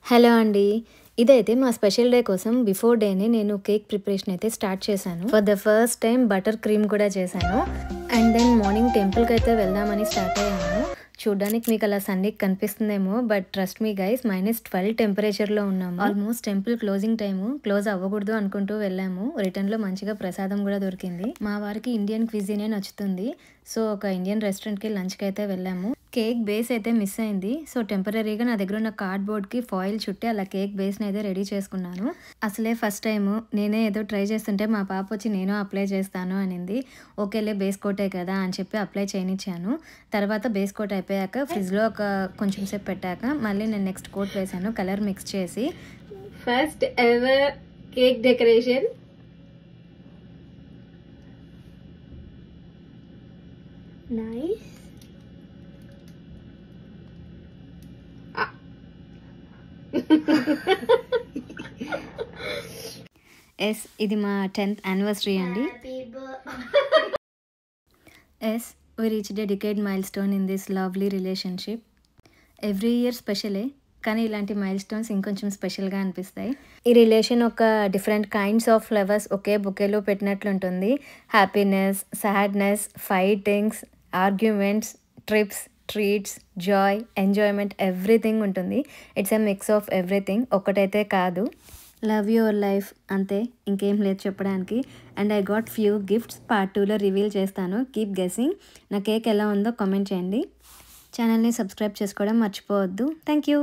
Hello అండి. ఇదైతే మా స్పెషల్ డే కోసం బిఫోర్ డేనే నేను కేక్ ప్రిపరేషన్ అయితే స్టార్ట్ చేశాను. For the first time butter cream కూడా చేశాను. అండ్ దెన్ మార్నింగ్ టెంపుల్‌కైతే వెళ్దామని స్టార్ట్ అయ్యాము. చూడ్డానికి మీకు అలా సన్‌కి కనిపిస్తుందేమో బట్ ట్రస్ట్ మీ గైస్ -12 టెంపరేచర్‌లో ఉన్నాము. Almost temple closing time. Close అవ్వకూడదు అనుకుంటూ వెళ్ళాము. రిటర్న్‌లో మంచిగా ప్రసాదం కూడా దొరికింది. మా వారికి ఇండియన్ క్విజినే నచ్చుతుంది. సో ఒక ఇండియన్ రెస్టారెంట్‌కి లంచ్‌కి అయితే వెళ్ళాము. కేక్ బేస్ అయితే మిస్ అయింది. సో టెంపరరీగా నా దగ్గర ఉన్న కార్డ్‌బోర్డ్‌కి ఫాయిల్ చుట్టి అలా కేక్ బేస్‌ని అయితే రెడీ చేసుకున్నాను. అసలే ఫస్ట్ టైము నేనే ఏదో ట్రై చేస్తుంటే మా పాప వచ్చి నేను అప్లై చేస్తాను అనింది. ఓకేలే బేస్ కోటే కదా అని చెప్పి అప్లై చేయనిచ్చాను. తర్వాత బేస్ కోట్ అయిపోయాక ఫ్రిడ్జ్‌లో కొంచెం సేపు పెట్టాక మళ్ళీ నేను నెక్స్ట్ కోట్ వేశాను కలర్ మిక్స్ చేసి. First ever cake decoration. Nice. Yes ఇది మా 10th యానివర్సరీ అండి. Yes we reached a decade milestone in this lovely relationship. Every year స్పెషలే కానీ ఇలాంటి మైల్ స్టోన్స్ ఇంకొంచెం స్పెషల్గా అనిపిస్తాయి. ఈ రిలేషన్ ఒక డిఫరెంట్ కైండ్స్ ఆఫ్ ఫ్లవర్స్ ఒకే బొకేలో పెట్టినట్లుంటుంది. Happiness, sadness, fightings, arguments, trips, treats, joy, enjoyment everything ఉంటుంది. It's a mix of everything. ఒకటైతే కాదు. లవ్ యువర్ లైఫ్ అంతే, ఇంకేం లేదు చెప్పడానికి. And I got few gifts. Part 2లో రివీల్ చేస్తాను. Keep guessing. నా కేక్ ఎలా ఉందో కామెంట్ చేయండి. ఛానల్ని సబ్స్క్రైబ్ చేసుకోవడం మర్చిపోవద్దు. Thank you.